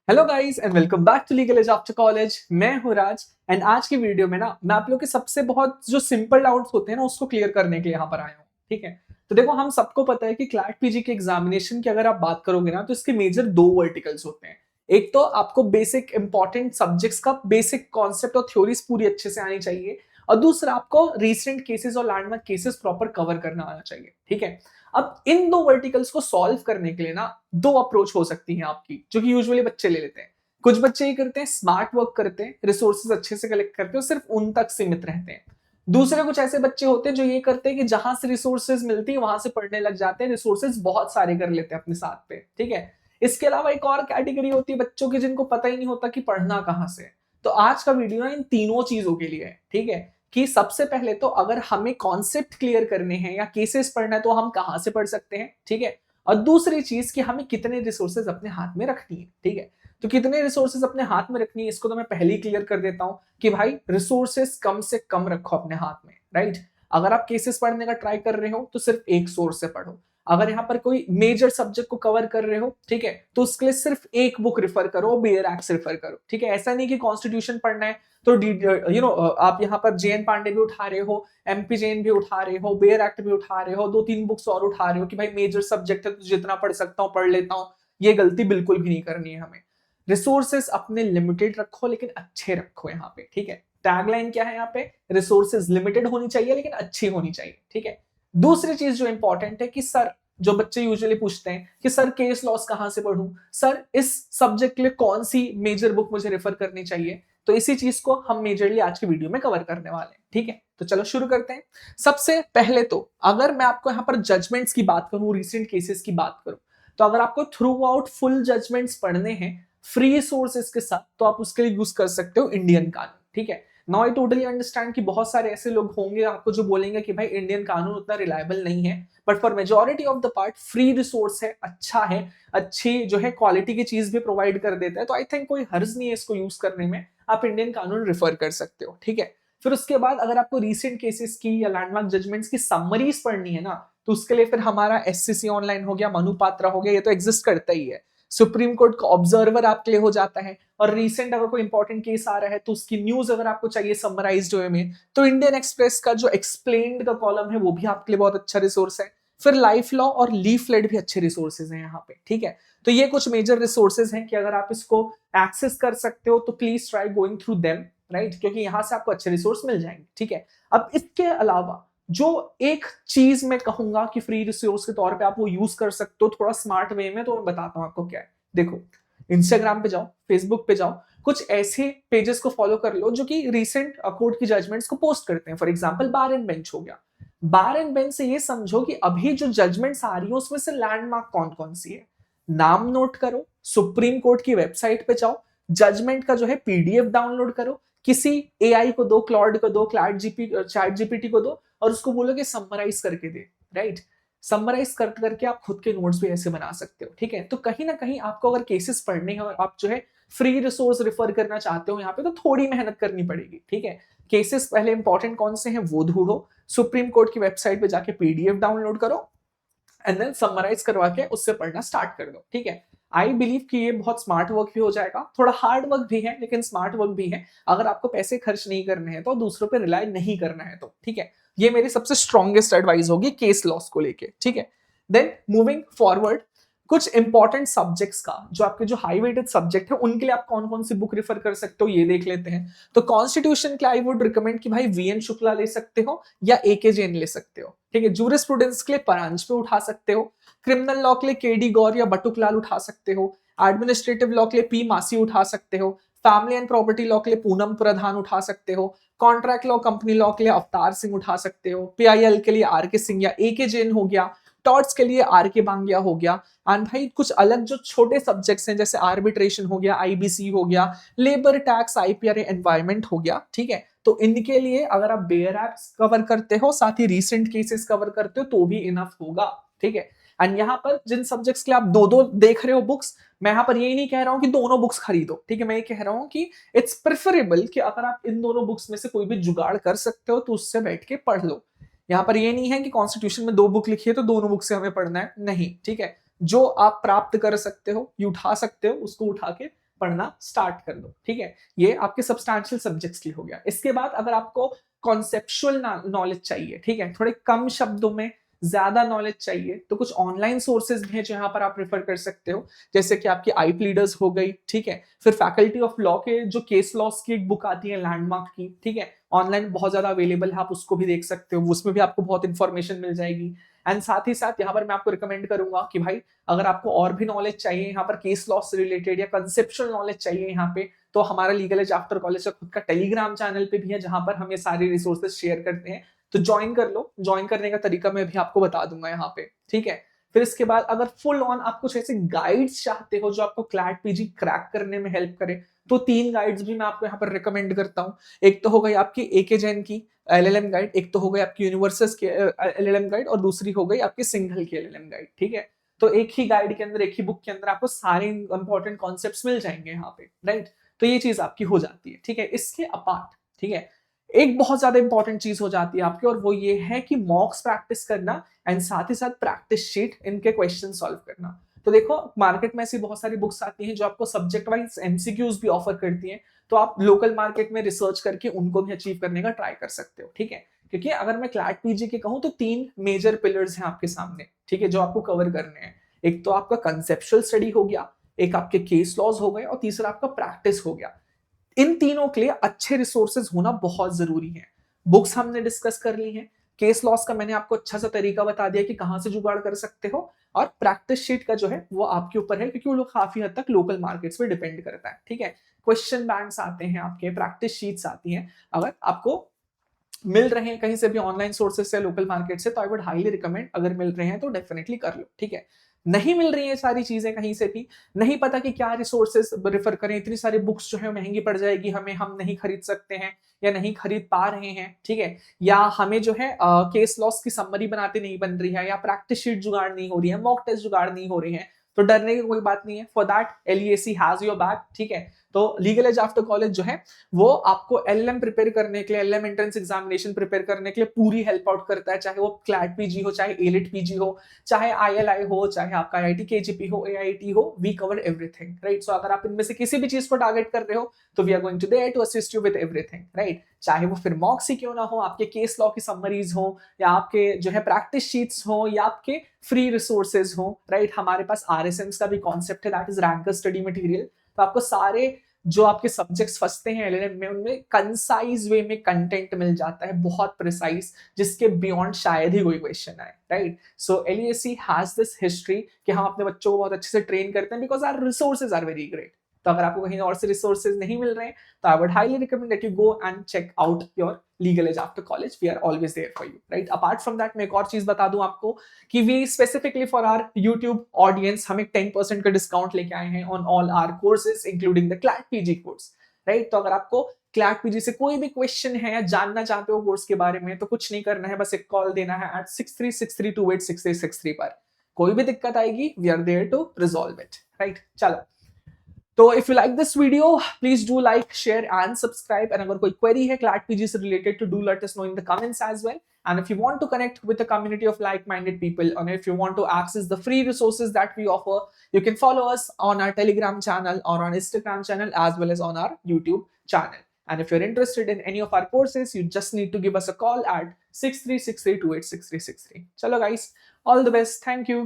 Hello guys and welcome back to legal edge after college. मैं हूं राज and आज की वीडियो में ना मैं आप लोग के सबसे बहुत जो सिंपल डाउट्स होते हैं ना उसको क्लियर करने के लिए यहाँ पर आया हूँ। ठीक है, तो देखो हम सबको पता है कि क्लैट पीजी के एग्जामिनेशन की अगर आप बात करोगे ना तो इसके मेजर दो वर्टिकल्स होते हैं। एक तो आपको बेसिक इंपॉर्टेंट सब्जेक्ट्स का बेसिक कॉन्सेप्ट और थ्योरीज पूरी अच्छे से आनी चाहिए, और दूसरा आपको रीसेंट केसेस और लैंडमार्क केसेस प्रॉपर कवर करना आना चाहिए। ठीक है, अब इन दो वर्टिकल्स को सॉल्व करने के लिए ना दो अप्रोच हो सकती है आपकी, जो कि यूजुअली बच्चे ले लेते हैं। कुछ बच्चे ये करते हैं, स्मार्ट वर्क करते हैं, रिसोर्सेज अच्छे से कलेक्ट करते हैं और सिर्फ उन तक सीमित रहते हैं। दूसरे कुछ ऐसे बच्चे होते हैं जो ये करते हैं कि जहां से रिसोर्सेज मिलती है वहां से पढ़ने लग जाते हैं, रिसोर्सेज बहुत सारे कर लेते हैं अपने साथ पे। ठीक है, इसके अलावा एक और कैटेगरी होती है बच्चों की जिनको पता ही नहीं होता कि पढ़ना कहां से है। तो आज का वीडियो ना इन तीनों चीजों के लिए है। ठीक है, कि सबसे पहले तो अगर हमें कॉन्सेप्ट क्लियर करने हैं या केसेस पढ़ना है तो हम कहां से पढ़ सकते हैं। ठीक है, और दूसरी चीज कि हमें कितने रिसोर्सेज अपने हाथ में रखनी है। ठीक है, तो कितने रिसोर्सेज अपने हाथ में रखनी है इसको तो मैं पहले ही क्लियर कर देता हूं कि भाई रिसोर्सेज कम से कम रखो अपने हाथ में। राइट, अगर आप केसेस पढ़ने का ट्राई कर रहे हो तो सिर्फ एक सोर्स से पढ़ो। अगर यहाँ पर कोई मेजर सब्जेक्ट को कवर कर रहे हो, ठीक है, तो उसके लिए सिर्फ एक बुक रिफर करो, बेयर एक्ट रिफर करो। ठीक है, ऐसा नहीं कि कॉन्स्टिट्यूशन पढ़ना है तो आप यहाँ पर जेएन पांडे भी उठा रहे हो, एमपी जैन भी उठा रहे हो, बेयर एक्ट भी उठा रहे हो, दो तीन बुक्स और उठा रहे हो कि भाई मेजर सब्जेक्ट है तो जितना पढ़ सकता हूँ पढ़ लेता हूँ। ये गलती बिल्कुल भी नहीं करनी है हमें। रिसोर्सेस अपने लिमिटेड रखो लेकिन अच्छे रखो यहाँ पे। ठीक है, टैगलाइन क्या है यहाँ पे, रिसोर्सेज लिमिटेड होनी चाहिए लेकिन अच्छी होनी चाहिए। ठीक है, दूसरी चीज जो इंपॉर्टेंट है कि सर, जो बच्चे यूजुअली पूछते हैं कि सर केस लॉस कहां से पढ़ूं, सर इस सब्जेक्ट के लिए कौन सी मेजर बुक मुझे रेफर करनी चाहिए, तो इसी चीज को हम मेजरली आज की वीडियो में कवर करने वाले हैं। ठीक है, तो चलो शुरू करते हैं। सबसे पहले तो अगर मैं आपको यहाँ पर जजमेंट्स की बात करूं, रिसेंट केसेस की बात करूं, तो अगर आपको थ्रू आउट फुल जजमेंट्स पढ़ने हैं फ्री सोर्सेस के साथ तो आप उसके लिए यूज कर सकते हो इंडियन कानून। ठीक है, नाउ आई टोटली अंडरस्टैंड कि बहुत सारे ऐसे लोग होंगे आपको जो बोलेंगे कि भाई इंडियन कानून उतना रिलायबल नहीं है, but for majority of the part free resource है, अच्छा है, अच्छी जो है क्वालिटी की चीज भी प्रोवाइड कर देता है, तो आई थिंक कोई हर्ज नहीं है इसको यूज करने में। आप इंडियन कानून रिफर कर सकते हो। ठीक है, फिर उसके बाद अगर आपको रीसेंट केसेस की या लैंडमार्क जजमेंट्स की समरीज पढ़नी है ना, तो उसके लिए फिर हमारा एससीसी ऑनलाइन हो गया, मनु पात्रा हो गया, ये तो एग्जिस्ट करता ही है। सुप्रीम कोर्ट का ऑब्जर्वर आपके लिए हो जाता है, और रीसेंट अगर कोई इंपॉर्टेंट केस आ रहा है तो उसकी न्यूज अगर आपको चाहिए समराइज्ड वे में, तो इंडियन एक्सप्रेस का जो एक्सप्लेन्ड का कॉलम है वो भी आपके लिए बहुत अच्छा रिसोर्स है। फिर लाइफ लॉ और लीफलेट भी अच्छे रिसोर्सेज हैं यहाँ पे। ठीक है, तो ये कुछ मेजर रिसोर्सेज हैं कि अगर आप इसको एक्सेस कर सकते हो तो please try going through them. Right, क्योंकि यहां से आपको अच्छे रिसोर्स मिल जाएंगे। ठीक है, अब इसके अलावा जो एक चीज मैं कहूंगा कि फ्री रिसोर्स के तौर पे आप वो यूज कर सकते हो थोड़ा स्मार्ट वे में, तो मैं बताता हूं आपको क्या है। देखो, इंस्टाग्राम पे जाओ, फेसबुक पे जाओ, कुछ ऐसे पेजेस को फॉलो कर लो जो कि रिसेंट कोर्ट की जजमेंट्स को पोस्ट करते हैं। For example bar and bench हो गया। बार एंड बेंच से ये समझो कि अभी जो जजमेंट्स आ रही है उसमें से लैंडमार्क कौन कौन सी है, नाम नोट करो, सुप्रीम कोर्ट की वेबसाइट पे जाओ, जजमेंट का जो है पीडीएफ डाउनलोड करो, किसी एआई को दो, क्लॉड को दो, चैट जीपीटी को दो, और उसको बोलो कि समराइज करके दे। राइट, समराइज कर करके आप खुद के नोट्स भी ऐसे बना सकते हो। ठीक है, तो कहीं ना कहीं आपको अगर केसेस पढ़ने हैं और आप जो है फ्री रिसोर्स रिफर करना चाहते हो यहाँ पे, तो थोड़ी मेहनत करनी पड़ेगी। ठीक है, केसेस पहले इंपॉर्टेंट कौन से हैं वो ढूंढो, सुप्रीम कोर्ट की वेबसाइट पे जाके पीडीएफ डाउनलोड करो, एंड देन समराइज करवा के उससे पढ़ना स्टार्ट कर दो। ठीक है, आई बिलीव कि ये बहुत स्मार्ट वर्क भी हो जाएगा, थोड़ा हार्ड वर्क भी है लेकिन स्मार्ट वर्क भी है। अगर आपको पैसे खर्च नहीं करने हैं तो दूसरों पे रिलाई नहीं करना है तो ठीक है, ये मेरी सबसे स्ट्रॉन्गेस्ट एडवाइस होगी केस लॉस को लेके। ठीक है, देन मूविंग फॉरवर्ड, कुछ इंपॉर्टेंट सब्जेक्ट्स का जो आपके जो हाई वेटेड सब्जेक्ट है उनके लिए आप कौन कौन सी बुक रिफर कर सकते हो ये देख लेते हैं। तो कॉन्स्टिट्यूशन के लिए आई वुड रिकमेंड कि भाई वीएन शुक्ला ले सकते हो या एके जैन ले सकते हो। ठीक है, जूरिस्प्रूडेंस के लिए परांज पे उठा सकते हो, क्रिमिनल लॉ के लिए केडी गौर या बटुकलाल उठा सकते हो, एडमिनिस्ट्रेटिव लॉ के लिए पी मासी उठा सकते हो, फैमिली एंड प्रॉपर्टी लॉ के लिए पूनम प्रधान उठा सकते हो, कॉन्ट्रैक्ट लॉ कंपनी लॉ के लिए अवतार सिंह उठा सकते हो, पीआईएल के लिए आर के सिंह या ए के जैन हो गया, टॉर्ट्स के लिए आर के बांगिया हो गया। एंड भाई कुछ अलग जो छोटे सब्जेक्ट्स हैं जैसे आर्बिट्रेशन हो गया, आईबीसी हो गया, लेबर टैक्स, आईपीआर, एनवायरमेंट हो गया। ठीक है, तो इनके लिए अगर आप बेयर एप्स कवर करते हो साथ ही रिसेंट केसेस कवर करते हो तो भी इनफ होगा। ठीक है, एंड यहाँ पर जिन सब्जेक्ट्स के लिए आप दो दो देख रहे हो बुक्स, मैं यहाँ पर यही नहीं कह रहा हूँ कि दोनों बुक्स खरीदो। ठीक है, मैं ये कह रहा हूँ कि इट्स प्रेफरेबल कि अगर आप इन दोनों बुक्स में से कोई भी जुगाड़ कर सकते हो तो उससे बैठ के पढ़ लो। यहाँ पर ये नहीं है कि कॉन्स्टिट्यूशन में दो बुक लिखी है तो दोनों बुक से हमें पढ़ना है, नहीं। ठीक है, जो आप प्राप्त कर सकते हो, ये उठा सकते हो, उसको उठा के पढ़ना स्टार्ट कर दो, ठीक है। ये आपके सब्सटैंशियल सब्जेक्ट्स के लिए हो गया। इसके बाद अगर आपको कॉन्सेप्चुअल नॉलेज चाहिए, ठीक है, थोड़े कम शब्दों में ज्यादा नॉलेज चाहिए, तो कुछ ऑनलाइन सोर्सेज भी हैं जहां पर आप रेफर कर सकते हो, जैसे कि आपकी आई प्लीडर्स हो गई, ठीक है। फिर फैकल्टी ऑफ लॉ के जो केस लॉस की एक बुक आती है लैंडमार्क की, ठीक है, ऑनलाइन बहुत ज्यादा अवेलेबल है, आप उसको भी देख सकते हो, उसमें भी आपको बहुत इंफॉर्मेशन मिल जाएगी। एंड साथ ही साथ यहाँ पर मैं आपको रिकमेंड करूंगा कि भाई अगर आपको और भी नॉलेज चाहिए यहाँ पर केस लॉ से रिलेटेड या कंसेप्चुअल नॉलेज चाहिए यहाँ पे, तो हमारा लीगल एज आफ्टर कॉलेज का खुद का टेलीग्राम चैनल पे भी है जहां पर हम ये सारी रिसोर्सेज शेयर करते हैं, तो ज्वाइन कर लो। ज्वाइन करने का तरीका मैं भी आपको बता दूंगा यहाँ पे, ठीक है। फिर इसके बाद अगर फुल ऑन आप कुछ ऐसे गाइड्स चाहते हो जो आपको क्लैट पीजी क्रैक करने में हेल्प करे, तो 3 गाइड्स भी मैं आपको यहाँ पर रिकमेंड करता हूँ। एक तो हो गई आपकी एके जैन की एलएलएम गाइड, एक तो हो गई आपकी यूनिवर्सिस की एलएलएम गाइड, और दूसरी हो गई आपकी सिंघल की एलएलएम गाइड, ठीक है। तो एक ही गाइड के अंदर, एक ही बुक के अंदर आपको सारे इंपॉर्टेंट कॉन्सेप्ट्स मिल जाएंगे यहाँ पे, राइट। तो ये चीज आपकी हो जाती है, ठीक है। इसके अपार्ट, ठीक है, एक बहुत ज्यादा इंपॉर्टेंट चीज हो जाती है आपकी, और वो ये है कि मॉक्स प्रैक्टिस करना एंड साथ ही साथ प्रैक्टिस शीट इनके क्वेश्चन सॉल्व करना। तो देखो मार्केट में ऐसी बहुत सारी बुक्स आती हैं जो आपको सब्जेक्ट वाइज एमसीक्यूज भी ऑफर करती हैं, तो आप लोकल मार्केट में रिसर्च करके उनको भी अचीव करने का ट्राई कर सकते हो, ठीक है। क्योंकि अगर मैं क्लैट पीजी के कहूं तो 3 मेजर पिलर्स हैं आपके सामने, ठीक है, जो आपको कवर करने हैं। एक तो आपका कंसेप्चुअल स्टडी हो गया, एक आपके केस लॉज हो गए, और तीसरा आपका प्रैक्टिस हो गया। इन तीनों के लिए अच्छे रिसोर्सेज होना बहुत जरूरी है। बुक्स हमने डिस्कस कर ली हैं, केस लॉस का मैंने आपको अच्छा सा तरीका बता दिया कि कहां से जुगाड़ कर सकते हो, और प्रैक्टिस शीट का जो है वो आपके ऊपर है, क्योंकि वो लोग काफी हद तक लोकल मार्केट्स पे डिपेंड करता है, ठीक है। क्वेश्चन बैंक्स आते हैं आपके, प्रैक्टिस शीट्स आती हैं, अगर आपको मिल रहे हैं कहीं से भी ऑनलाइन सोर्सेज से, लोकल मार्केट से, तो आई वुड हाईली रिकमेंड, अगर मिल रहे हैं तो डेफिनेटली कर लो, ठीक है। नहीं मिल रही है सारी चीजें कहीं से भी, नहीं पता कि क्या रिसोर्सेज रेफर करें, इतनी सारी बुक्स जो है महंगी पड़ जाएगी हमें, हम नहीं खरीद सकते हैं या नहीं खरीद पा रहे हैं, ठीक है, या हमें जो है केस लॉस की समरी बनाते नहीं बन रही है, या प्रैक्टिस शीट जुगाड़ नहीं हो रही है, मॉक टेस्ट जुगाड़ नहीं हो रही है, तो डरने की कोई बात नहीं है। For that LEAC has your back, ठीक है। तो लीगल एज आफ्टर कॉलेज जो है वो आपको एलएलएम प्रिपेयर करने के लिए, एलएलएम एंट्रेंस एग्जामिनेशन प्रिपेयर करने के लिए पूरी हेल्प आउट करता है, चाहे वो क्लैट पीजी हो, चाहे एलिट पीजी हो, चाहे आईएलआई हो, चाहे आपका आईआईटी केजीपी हो, एआईटी हो, वी कवर एवरीथिंग, राइट। सो अगर आप इनमें से किसी भी चीज को टारगेट कर रहे हो तो we are going to there to assist you with everything, right. चाहे वो फिर मॉक्स ही क्यों ना हो, आपके केस लॉ की समरीज हो, या आपके जो है प्रैक्टिस शीट्स हो, या आपके फ्री रिसोर्सेज हो, राइट। हमारे पास आरएसएम्स का भी कॉन्सेप्ट है, that is ranker study material. तो आपको सारे जो आपके सब्जेक्ट्स फंसते हैं एलएलएम में, उनमें कंसाइज वे में कंटेंट मिल जाता है, बहुत प्रिसाइज, जिसके बियॉन्ड शायद ही कोई क्वेश्चन आए, right. So LEAC has this history कि हम अपने बच्चों को बहुत अच्छे से ट्रेन करते हैं, because our resources are very great. तो अगर आपको कहीं और से रिसोर्सेज नहीं मिल रहे हैं, तो I would highly recommend that you go and check out your legal edge after college, we are always there for you, right. Apart from that मैं एक और चीज बता दूं आपको कि we specifically for our YouTube audience हम एक 10% का डिस्काउंट लेके आए हैं on all our courses including the CLAT PG course, right. तो अगर आपको क्लैट पीजी से कोई भी क्वेश्चन है या जानना चाहते हो कोर्स के बारे में, तो कुछ नहीं करना है, बस एक कॉल देना है at 6363286363 पर। कोई भी दिक्कत आएगी, we are there to resolve it, right. चलो, तो if you like this video please do like, share and subscribe, and अगर कोई क्वेरी है क्लैट पीजी से रिलेटेड, तो do let us know in the comments as well. And if you want to connect with a community of like-minded people, and if you want to access the free resources that we offer, you can follow us on our Telegram channel or on Instagram channel as well as on our YouTube channel. And if you're interested in any of our courses, you just need to give us a call at 6363286363. Chalo guys, all the best. Thank you.